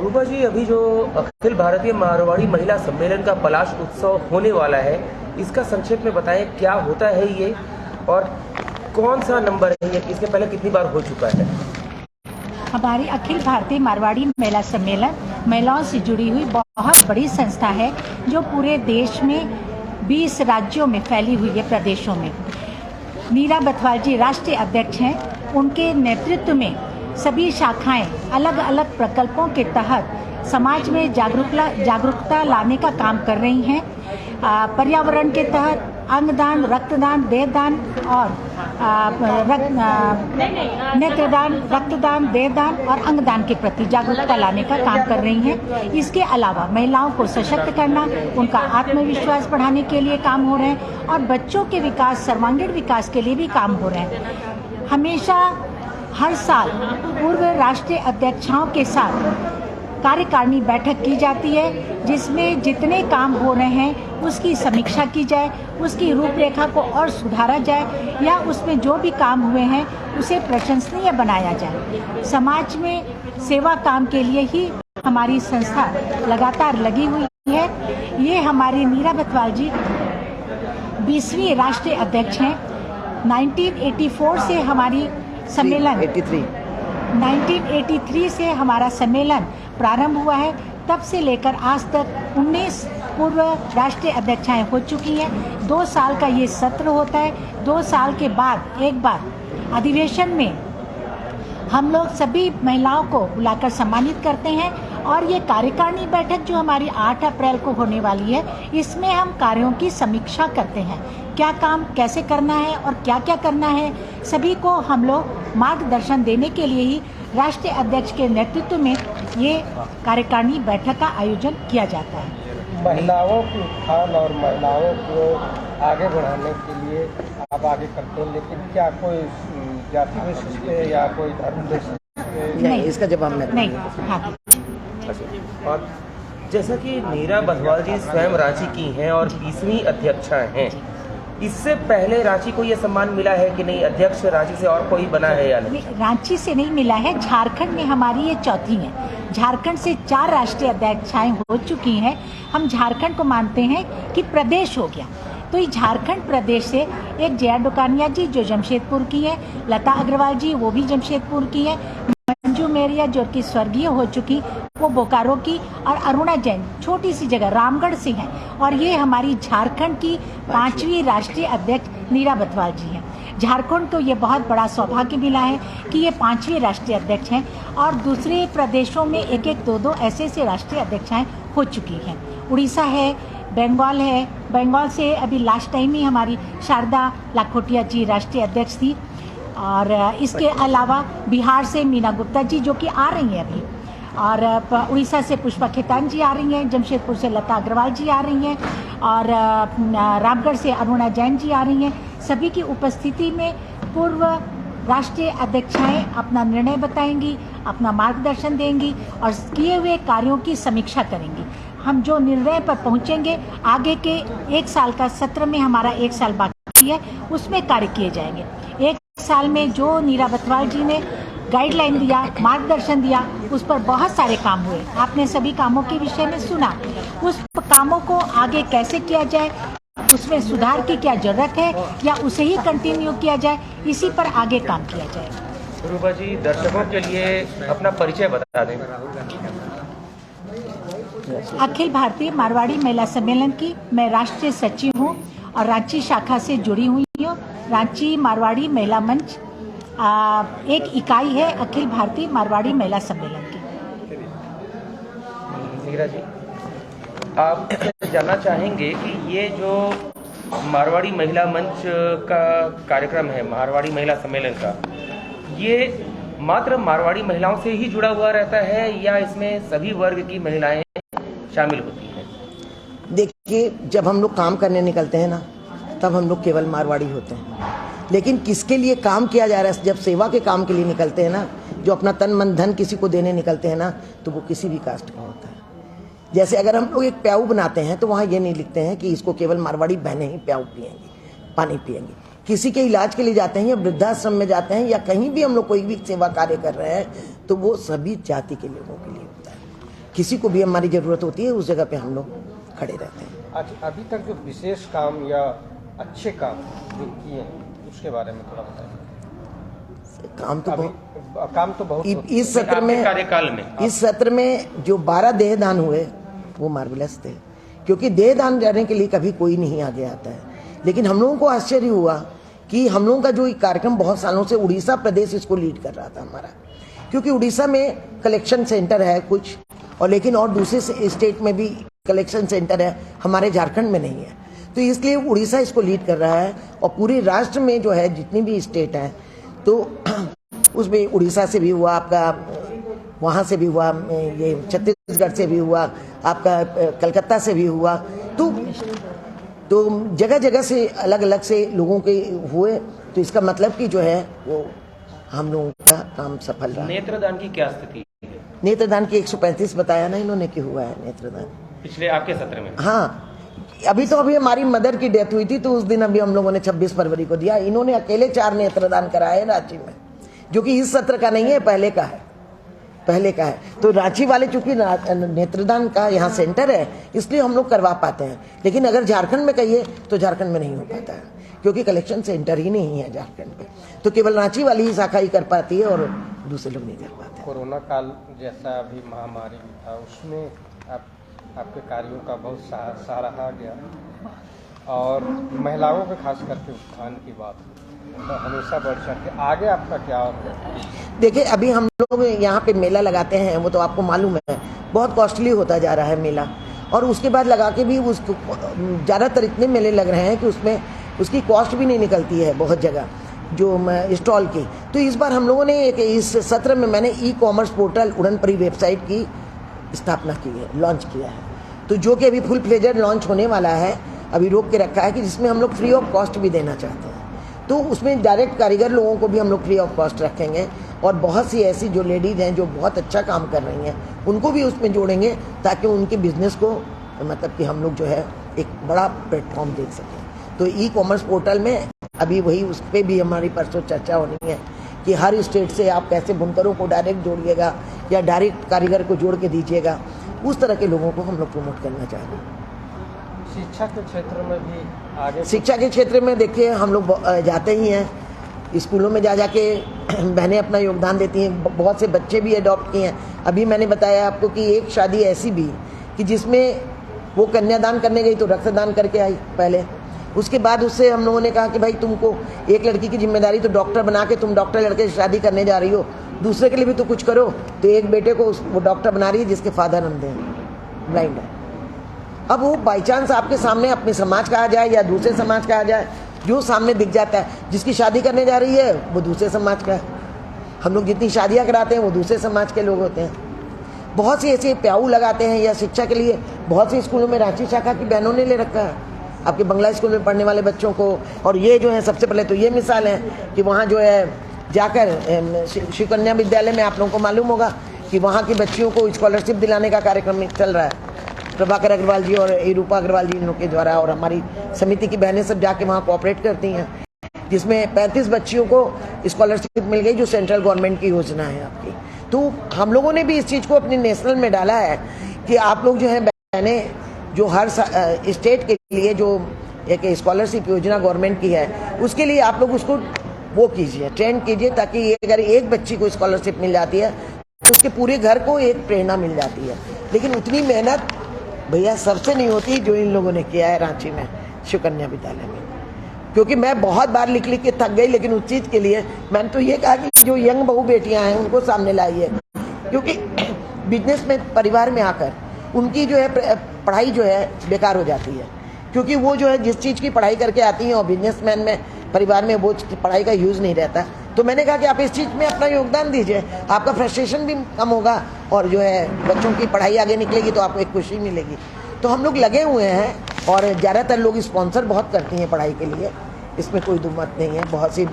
रूपा जी, अभी जो अखिल भारतीय मारवाड़ी महिला सम्मेलन का पलाश उत्सव होने वाला है, इसका संक्षेप में बताएं, क्या होता है ये और कौन सा नंबर है ये, इसके पहले कितनी बार हो चुका है? हमारी अखिल भारतीय मारवाड़ी महिला सम्मेलन महिलाओं से जुड़ी हुई बहुत बड़ी संस्था है जो पूरे देश में 20 राज्यों में फैली हुई है, प्रदेशों में। नीरा बथवाल जी राष्ट्रीय अध्यक्ष हैं। उनके नेतृत्व में सभी शाखाएं अलग अलग प्रकल्पों के तहत समाज में जागरूकता लाने का काम कर रही हैं। पर्यावरण के तहत अंगदान, रक्तदान, देहदान और नेत्रदान, रक्तदान, देहदान और अंगदान के प्रति जागरूकता लाने का काम कर रही हैं। इसके अलावा महिलाओं को सशक्त करना, उनका आत्मविश्वास बढ़ाने के लिए काम हो रहे हैं और बच्चों के विकास, सर्वांगीण विकास के लिए भी काम हो रहे हैं। हमेशा हर साल पूर्व राष्ट्रीय अध्यक्षाओं के साथ कार्यकारिणी बैठक की जाती है, जिसमें जितने काम हो रहे हैं उसकी समीक्षा की जाए, उसकी रूपरेखा को और सुधारा जाए या उसमें जो भी काम हुए हैं उसे प्रशंसनीय बनाया जाए। समाज में सेवा काम के लिए ही हमारी संस्था लगातार लगी हुई है। ये हमारे नीरा बथवाल जी 20वीं राष्ट्रीय अध्यक्ष हैं। 1984 से हमारी सम्मेलन 1983 से हमारा सम्मेलन प्रारंभ हुआ है। तब से लेकर आज तक 19 पूर्व राष्ट्रीय अध्यक्षाएं हो चुकी हैं। 2 साल का ये सत्र होता है। 2 साल के बाद एक बार अधिवेशन में हम लोग सभी महिलाओं को बुलाकर सम्मानित करते हैं और ये कार्यकारिणी बैठक जो हमारी 8 अप्रैल को होने वाली है, इसमें हम कार्यों की समीक्षा करते हैं। क्या काम कैसे करना है और क्या क्या करना है, सभी को हम लोग मार्गदर्शन देने के लिए ही राष्ट्रीय अध्यक्ष के नेतृत्व में ये कार्यकारिणी बैठक का आयोजन किया जाता है। महिलाओं की उत्थान और महिलाओं को आगे बढ़ाने के लिए आप आगे करते हैं, लेकिन क्या कोई जाति विशिष्ट या कोई धर्म विशिष्ट? नहीं, इसका जवाब नहीं। हाँ। और जैसा कि नीरा बथवाल जी स्वयं रांची की हैं और 20वीं अध्यक्षा हैं, इससे पहले रांची को यह सम्मान मिला है कि नहीं? अध्यक्ष रांची से और कोई बना है या नहीं? रांची से नहीं मिला है, झारखंड में हमारी ये चौथी है। झारखंड से 4 राष्ट्रीय अध्यक्षाएं हो चुकी हैं। हम झारखंड को मानते हैं कि प्रदेश हो गया, तो ये झारखंड प्रदेश से एक जया डुकानिया जी जो जमशेदपुर की है, लता अग्रवाल जी वो भी जमशेदपुर की है, मंजू मेरिया जो कि स्वर्गीय हो चुकी वो बोकारो की, और अरुणा जैन छोटी सी जगह रामगढ़ से हैं। और ये हमारी झारखंड की 5वीं राष्ट्रीय अध्यक्ष नीरा बथवाल जी हैं। झारखंड को ये बहुत बड़ा सौभाग्य मिला है कि ये 5वीं राष्ट्रीय अध्यक्ष हैं और दूसरे प्रदेशों में 1-1, 2-2 ऐसे राष्ट्रीय अध्यक्षाएं हो चुकी हैं। उड़ीसा है, बंगाल है, बंगाल से अभी लास्ट टाइम ही हमारी शारदा लाखोटिया जी राष्ट्रीय अध्यक्ष थी। और इसके अलावा बिहार से मीना गुप्ता जी जो कि आ रही हैं अभी, और उड़ीसा से पुष्पा खेतान जी आ रही हैं, जमशेदपुर से लता अग्रवाल जी आ रही हैं और रामगढ़ से अरुणा जैन जी आ रही हैं। सभी की उपस्थिति में पूर्व राष्ट्रीय अध्यक्षाएं अपना निर्णय बताएंगी, अपना मार्गदर्शन देंगी और किए हुए कार्यों की समीक्षा करेंगी। हम जो निर्णय पर पहुंचेंगे, आगे के 1 साल का सत्र में हमारा 1 साल बाकी है, उसमें कार्य किए जाएंगे। 1 साल में जो नीरा बथवाल जी ने गाइडलाइन दिया, मार्गदर्शन दिया, उस पर बहुत सारे काम हुए। आपने सभी कामों के विषय में सुना। उस कामों को आगे कैसे किया जाए, उसमें सुधार की क्या जरूरत है या उसे ही कंटिन्यू किया जाए, इसी पर आगे काम किया जाए। रूपा जी, दर्शकों के लिए अपना परिचय बता दें। अखिल भारतीय मारवाड़ी महिला सम्मेलन की मैं राष्ट्रीय सचिव हूँ और रांची शाखा से जुड़ी हुई हूँ। रांची मारवाड़ी महिला मंच एक इकाई है अखिल भारतीय मारवाड़ी महिला सम्मेलन की। नीरा जी, आप जानना चाहेंगे कि ये जो मारवाड़ी महिला मंच का कार्यक्रम है, मारवाड़ी महिला सम्मेलन का, ये मात्र मारवाड़ी महिलाओं से ही जुड़ा हुआ रहता है या इसमें सभी वर्ग की महिलाएं शामिल होती हैं? देखिए, जब हम लोग काम करने निकलते हैं ना, तब हम लोग केवल मारवाड़ी होते हैं, लेकिन किसके लिए काम किया जा रहा है, जब सेवा के काम के लिए निकलते हैं ना, जो अपना तन मन धन किसी को देने निकलते हैं ना, तो वो किसी भी कास्ट का होता है। जैसे अगर हम लोग एक प्याऊ बनाते हैं तो वहाँ ये नहीं लिखते हैं कि इसको केवल मारवाड़ी बहनें ही प्याऊ पिएंगी, पानी पिएंगी। किसी के इलाज के लिए जाते हैं या वृद्धाश्रम में जाते हैं या कहीं भी हम लोग कोई भी सेवा कार्य कर रहे हैं, तो वो सभी जाति के लोगों के लिए होता है। किसी को भी हमारी ज़रूरत होती है उस जगह पे हम लोग खड़े रहते हैं। आज अभी तक जो विशेष काम या अच्छे काम जो किए हैं उसके बारे में थोड़ा बताइए। काम तो बहुत इस सत्र में कार्यकाल में इस सत्र में जो 12 देहदान हुए वो मार्वलस थे, क्योंकि देहदान करने के लिए कभी कोई नहीं आगे आता है। लेकिन हम लोगों को आश्चर्य हुआ कि हम लोगों का जो ये कार्यक्रम बहुत सालों से उड़ीसा प्रदेश इसको लीड कर रहा था हमारा, क्योंकि उड़ीसा में कलेक्शन सेंटर है कुछ, और लेकिन और दूसरे स्टेट में भी कलेक्शन सेंटर है, हमारे झारखंड में नहीं है। तो इसलिए उड़ीसा इसको लीड कर रहा है, और पूरे राष्ट्र में जो है जितनी भी स्टेट हैं तो उसमें उड़ीसा से भी हुआ, आपका वहाँ से भी हुआ, ये छत्तीसगढ़ से भी हुआ, आपका कलकत्ता से भी हुआ, तो जगह जगह से अलग अलग से लोगों के हुए। तो इसका मतलब कि जो है वो हम लोगों का काम सफल रहा। नेत्रदान की क्या स्थिति है? नेत्रदान की 135 बताया ना इन्होंने कि हुआ है नेत्रदान पिछले आपके सत्र में। हाँ, अभी हमारी मदर की डेथ हुई थी, तो उस दिन अभी हम लोगों ने 26 फरवरी को दिया। इन्होंने अकेले 4 नेत्रदान कराए हैं रांची में, जो कि इस सत्र का नहीं है, पहले का है। तो रांची वाले चूंकि नेत्रदान का यहाँ सेंटर है इसलिए हम लोग करवा पाते हैं, लेकिन अगर झारखंड में कहिए तो झारखंड में नहीं हो पाता है, क्योंकि कलेक्शन सेंटर ही नहीं है झारखंड में। तो केवल रांची वाली ही शाखा ही कर पाती है और दूसरे लोग नहीं कर पाते। कोरोना काल जैसा अभी महामारी भी था, उसमें आपके कार्यों का बहुत सराहा गया, और महिलाओं के खास करके उत्थान की बात तो हमेशा बढ़ सकते। आगे आपका क्या? देखिए, अभी हम लोग यहाँ पे मेला लगाते हैं, वो तो आपको मालूम है बहुत कॉस्टली होता जा रहा है मेला, और उसके बाद लगा के भी उसको ज़्यादातर इतने मेले लग रहे हैं कि उसमें उसकी कॉस्ट भी नहीं निकलती है बहुत जगह जो स्टॉल की। तो इस बार हम लोगों ने इस सत्र में मैंने ई-कॉमर्स पोर्टल उड़नपरी वेबसाइट की स्थापना की है, लॉन्च किया है, तो जो कि अभी फुल फ्लेजर लॉन्च होने वाला है, अभी रोक के रखा है कि जिसमें हम लोग फ्री ऑफ कॉस्ट भी देना चाहते हैं। तो उसमें डायरेक्ट कारीगर लोगों को भी हम लोग फ्री ऑफ कॉस्ट रखेंगे, और बहुत सी ऐसी जो लेडीज़ हैं जो बहुत अच्छा काम कर रही हैं उनको भी उसमें जोड़ेंगे, ताकि उनके बिजनेस को मतलब कि हम लोग जो है एक बड़ा प्लेटफॉर्म देख सकें। तो ई-कॉमर्स पोर्टल में अभी वही उस पर भी हमारी परसों चर्चा होनी है कि हर स्टेट से आप कैसे बुनकरों को डायरेक्ट जोड़िएगा या डायरेक्ट कारीगर को जोड़ के दीजिएगा, उस तरह के लोगों को हम लोग प्रमोट करना चाह रहे हैं। शिक्षा के क्षेत्र में भी आगे? शिक्षा के क्षेत्र में देखिए हम लोग जाते ही हैं, स्कूलों में जा के बहनें अपना योगदान देती हैं, बहुत से बच्चे भी अडॉप्ट किए हैं। अभी मैंने बताया आपको कि एक शादी ऐसी भी कि जिसमें वो कन्यादान करने गई तो रक्तदान करके आई पहले, उसके बाद उससे हम लोगों ने कहा कि भाई तुमको एक लड़की की जिम्मेदारी तो डॉक्टर बना के तुम डॉक्टर लड़के से शादी करने जा रही हो, दूसरे के लिए भी तो कुछ करो। तो एक बेटे को वो डॉक्टर बना रही है जिसके फादर अंधे हैं, ब्लाइंड है। अब वो बाई चांस आपके सामने अपने समाज का आ जाए या दूसरे समाज का आ जाए, जो सामने दिख जाता है, जिसकी शादी करने जा रही है वो दूसरे समाज का है। हम लोग जितनी शादियाँ कराते हैं वो दूसरे समाज के लोग होते हैं। बहुत सी ऐसे प्याऊ लगाते हैं, या शिक्षा के लिए बहुत सी स्कूलों में रांची शाखा की बहनों ने ले रखा है आपके बंगला स्कूल में पढ़ने वाले बच्चों को। और ये जो है सबसे पहले तो ये मिसाल है कि वहाँ जो है जाकर शिवकन्या विद्यालय में आप लोगों को मालूम होगा कि वहाँ की बच्चियों को स्कॉलरशिप दिलाने का कार्यक्रम चल रहा है। प्रभाकर अग्रवाल जी और रूपा अग्रवाल जी इनके द्वारा, और हमारी समिति की बहनें सब जाके वहाँ कोऑपरेट करती हैं, जिसमें 35 बच्चियों को स्कॉलरशिप मिल गई, जो सेंट्रल गवर्नमेंट की योजना है आपकी। तो हम लोगों ने भी इस चीज़ को अपने नेशनल में डाला है कि आप लोग जो है बहनें जो हर स्टेट के लिए जो एक स्कॉलरशिप योजना गवर्नमेंट की है, उसके लिए आप लोग उसको वो कीजिए, ट्रेंड कीजिए, ताकि अगर एक बच्ची को स्कॉलरशिप मिल जाती है तो उसके पूरे घर को एक प्रेरणा मिल जाती है। लेकिन उतनी मेहनत भैया सबसे नहीं होती जो इन लोगों ने किया है रांची में शिवकन्या विद्यालय में, क्योंकि मैं बहुत बार लिख के थक गई, लेकिन उस चीज़ के लिए मैंने तो ये कहा कि जो यंग बहू बेटियां हैं उनको सामने लाइए, क्योंकि बिजनेस में परिवार में आकर उनकी जो है पढ़ाई जो है बेकार हो जाती है, क्योंकि वो जो है जिस चीज़ की पढ़ाई करके आती हैं और बिजनेसमैन में परिवार में वो पढ़ाई का यूज़ नहीं रहता। तो मैंने कहा कि आप इस चीज़ में अपना योगदान दीजिए, आपका फ्रस्ट्रेशन भी कम होगा, और जो है बच्चों की पढ़ाई आगे निकलेगी तो आपको एक खुशी मिलेगी। तो हम लोग लगे हुए हैं, और ज़्यादातर लोग स्पॉन्सर बहुत करती हैं पढ़ाई के लिए, इसमें कोई दुमत नहीं है। बहुत सी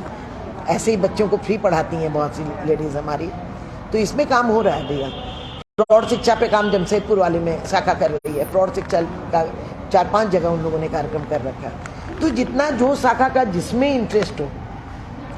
ऐसे ही बच्चों को फ्री पढ़ाती हैं बहुत सी लेडीज़ हमारी, तो इसमें काम हो रहा है भैया। प्रौढ़ शिक्षा पे काम जमशेदपुर वाली में शाखा कर रही है, प्रौढ़ शिक्षा का 4-5 जगह उन लोगों ने कार्यक्रम कर रखा है। तो जितना जो शाखा का जिसमें इंटरेस्ट हो,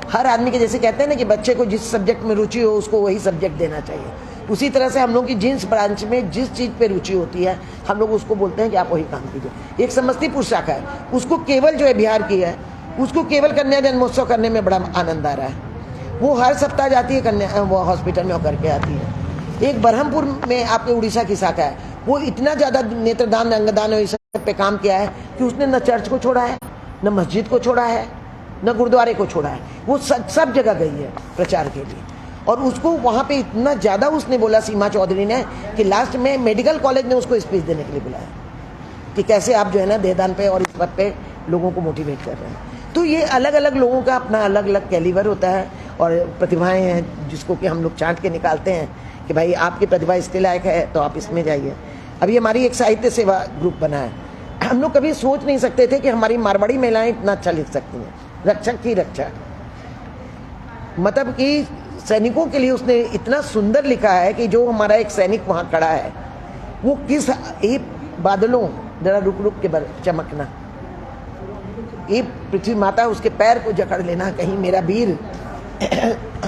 हर आदमी के, जैसे कहते हैं ना कि बच्चे को जिस सब्जेक्ट में रुचि हो उसको वही सब्जेक्ट देना चाहिए, उसी तरह से हम लोग की जींस ब्रांच में जिस चीज़ पे रुचि होती है हम लोग उसको बोलते हैं कि आप वही काम कीजिए। एक समस्तीपुर शाखा है, उसको केवल जो है बिहार की है, उसको केवल कन्या जन्मोत्सव करने में बड़ा आनंद आ रहा है। वो हर सप्ताह जाती है कन्या वो हॉस्पिटल में होकर के आती है। एक बरहमपुर में आपके उड़ीसा की शाखा है, वो इतना ज़्यादा नेत्रदान अंगदान और इस सब पे काम किया है कि उसने न चर्च को छोड़ा है, न मस्जिद को छोड़ा है, न गुरुद्वारे को छोड़ा है। वो सब जगह गई है प्रचार के लिए। और उसको वहाँ पे इतना ज़्यादा उसने बोला सीमा चौधरी ने कि लास्ट में मेडिकल कॉलेज ने उसको स्पीच देने के लिए बुलाया कि कैसे आप जो है ना देहदान पे और इस बात पे लोगों को मोटिवेट कर रहे हैं। तो ये अलग अलग लोगों का अपना अलग अलग कैलिबर होता है और प्रतिभाएं हैं जिसको कि हम लोग छांट के निकालते हैं कि भाई आपकी प्रतिभा इसके लायक है तो आप इसमें जाइए। अभी हमारी एक साहित्य सेवा ग्रुप बना है। हम लोग कभी सोच नहीं सकते थे कि हमारी मारवाड़ी महिलाएं इतना अच्छा लिख सकती हैं। रक्षक की रक्षा, मतलब कि सैनिकों के लिए उसने इतना सुंदर लिखा है कि जो हमारा एक सैनिक वहाँ खड़ा है वो किस बादलों जरा रुक रुक के चमकना, ये पृथ्वी माता उसके पैर को जकड़ लेना, कहीं मेरा वीर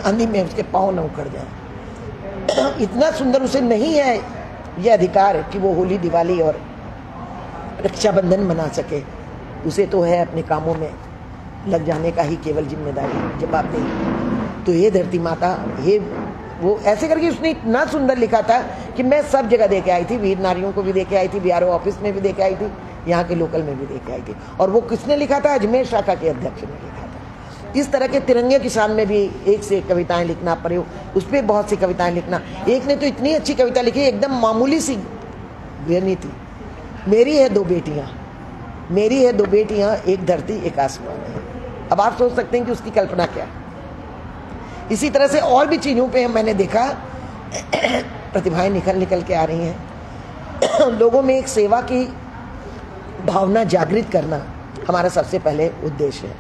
आंधी में उसके पाँव न उखड़ जाए। इतना सुंदर उसे नहीं है ये अधिकार कि वो होली दिवाली और रक्षाबंधन मना सके। उसे तो है अपने कामों में लग जाने का ही केवल जिम्मेदारी, जवाबदेही। तो ये धरती माता, ये वो ऐसे करके उसने इतना सुंदर लिखा था कि मैं सब जगह दे के आई थी, वीर नारियों को भी दे के आई थी, बीआरओ ऑफिस में भी दे के आई थी, यहाँ के लोकल में भी दे के आई थी। और वो किसने लिखा था? अजमेर शाखा के अध्यक्ष ने लिखा था। इस तरह के तिरंगे किसान में भी एक से एक कविताएं लिखना, प्रयोग उस पर बहुत सी कविताएं लिखना। एक ने तो इतनी अच्छी कविता लिखी, एकदम मामूली सी गृहिणी थी, मेरी है दो बेटियां, मेरी है दो बेटियां, एक धरती एक आसमान है। अब आप सोच सकते हैं कि उसकी कल्पना क्या है। इसी तरह से और भी चीज़ों पे मैंने देखा प्रतिभाएं निकल के आ रही हैं। लोगों में एक सेवा की भावना जागृत करना हमारा सबसे पहले उद्देश्य है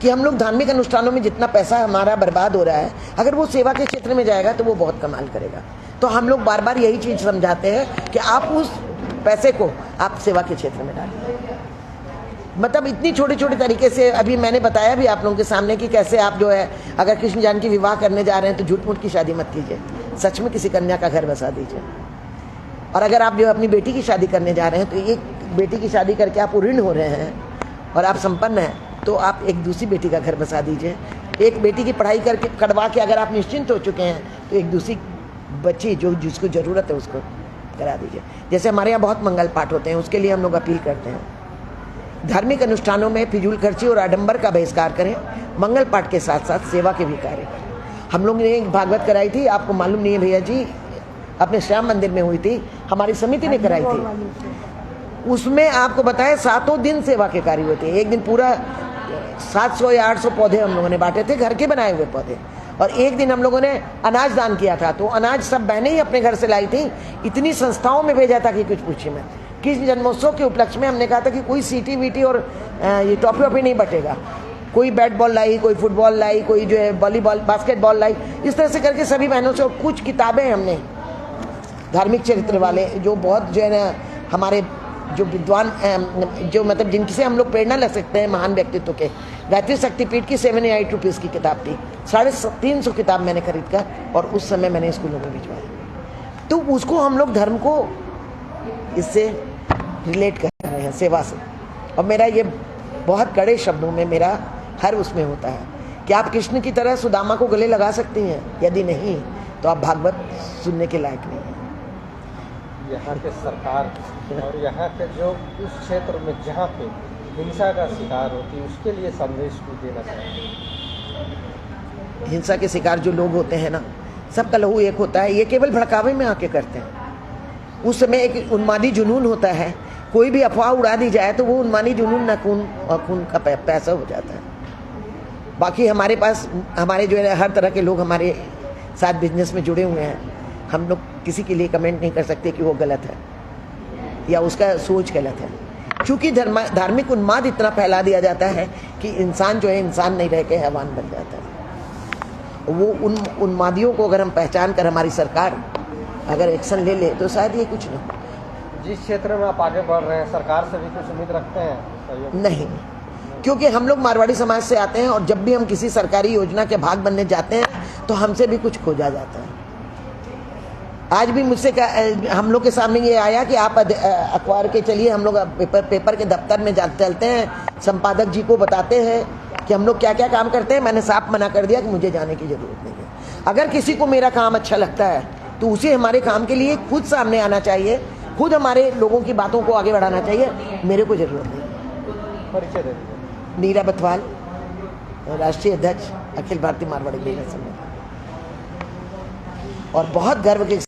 कि हम लोग धार्मिक अनुष्ठानों में जितना पैसा हमारा बर्बाद हो रहा है, अगर वो सेवा के क्षेत्र में जाएगा तो वो बहुत कमाल करेगा। तो हम लोग बार बार यही चीज़ समझाते हैं कि आप उस पैसे को आप सेवा के क्षेत्र में डालिए। मतलब इतनी छोटे छोटे तरीके से अभी मैंने बताया भी आप लोगों के सामने कि कैसे आप जो है अगर कृष्ण जानकी विवाह करने जा रहे हैं तो झूठ मूठ की शादी मत कीजिए, सच में किसी कन्या का घर बसा दीजिए। और अगर आप जो है अपनी बेटी की शादी करने जा रहे हैं तो एक बेटी की शादी करके आप ऋण हो रहे हैं और आप संपन्न हैं तो आप एक दूसरी बेटी का घर बसा दीजिए। एक बेटी की पढ़ाई करके करवा के अगर आप निश्चिंत हो चुके हैं तो एक दूसरी बच्ची जो जिसको ज़रूरत है उसको करा दीजिए। जैसे हमारे यहाँ बहुत मंगल पाठ होते हैं, उसके लिए हम लोग अपील करते हैं धार्मिक अनुष्ठानों में फिजूल खर्ची और आडंबर का बहिष्कार करें, मंगल पाठ के साथ साथ सेवा के भी कार्य करें। हम लोग ने एक भागवत कराई थी, आपको मालूम नहीं है भैया जी, अपने श्याम मंदिर में हुई थी, हमारी समिति ने कराई थी। उसमें आपको बताया 7 दिन सेवा के कार्य होते हैं। एक दिन पूरा 700 या 800 पौधे हम लोगों ने बांटे थे, घर के बनाए हुए पौधे। और एक दिन हम लोगों ने अनाज दान किया था, तो अनाज सब बहनें ही अपने घर से लाई थी। इतनी संस्थाओं में भेजा था कि कुछ पूछिए मत। कृष्ण जन्मोत्सव के उपलक्ष्य में हमने कहा था कि कोई सीटी वीटी और ये टॉफी वॉफी नहीं बटेगा। कोई बैट बॉल लाई, कोई फुटबॉल लाई, कोई जो है वॉलीबॉल बास्केटबॉल लाई, इस तरह से करके सभी बहनों से। और कुछ किताबें हमने धार्मिक चरित्र वाले जो बहुत जो है ना हमारे जो विद्वान जो मतलब जिनसे हम लोग प्रेरणा ले सकते हैं महान व्यक्तित्व के, गायत्री शक्तिपीठ की 7 या 8 रुपीज़ की किताब थी। 350 किताब मैंने खरीद कर और उस समय मैंने स्कूलों में भिजवाई। तो उसको हम लोग धर्म को इससे रिलेट कर रहे हैं, सेवा से। और मेरा ये बहुत कड़े शब्दों में मेरा हर उसमें होता है कि आप कृष्ण की तरह सुदामा को गले लगा सकती हैं, यदि नहीं तो आप भागवत सुनने के लायक नहीं हैं। यहाँ के सरकार और यहाँ के जो उस क्षेत्र में जहाँ पे हिंसा का शिकार होती है उसके लिए संदेश भी देना चाहिए। हिंसा के शिकार जो लोग होते हैं ना, सबका लहू एक होता है, ये केवल भड़कावे में आके करते हैं। उस समय एक उन्मादी जुनून होता है, कोई भी अफवाह उड़ा दी जाए तो वो उन्मादी जुनून न खून और खून का पैसा हो जाता है। बाकी हमारे पास हमारे जो है हर तरह के लोग हमारे साथ बिजनेस में जुड़े हुए हैं। हम लोग किसी के लिए कमेंट नहीं कर सकते कि वो गलत है या उसका सोच गलत है, क्योंकि धार्मिक उन्माद इतना फैला दिया जाता है कि इंसान जो है इंसान नहीं रह के हैवान बन जाता है। वो उन उन्मादियों को अगर हम पहचान कर हमारी सरकार अगर एक्शन ले ले तो शायद ये कुछ ना हो। जिस क्षेत्र में आप आगे बढ़ रहे हैं सरकार से भी कुछ उम्मीद रखते हैं? सहयोग नहीं, क्योंकि हम लोग मारवाड़ी समाज से आते हैं और जब भी हम किसी सरकारी योजना के भाग बनने जाते हैं तो हमसे भी कुछ खोजा जाता है। आज भी मुझसे हम लोग के सामने ये आया कि आप अखबार के चलिए, हम लोग पेपर के दफ्तर में चलते हैं, संपादक जी को बताते हैं कि हम लोग क्या क्या काम करते हैं। मैंने साफ मना कर दिया कि मुझे जाने की ज़रूरत नहीं है। अगर किसी को मेरा काम अच्छा लगता है तो उसे हमारे काम के लिए खुद सामने आना चाहिए, खुद हमारे लोगों की बातों को आगे बढ़ाना चाहिए। मेरे को ज़रूरत नहीं। परिचय दे दीजिए। नीरा बथवाल, राष्ट्रीय अध्यक्ष अखिल भारतीय मारवाड़ी महिला सम्मेलन, और बहुत गर्व के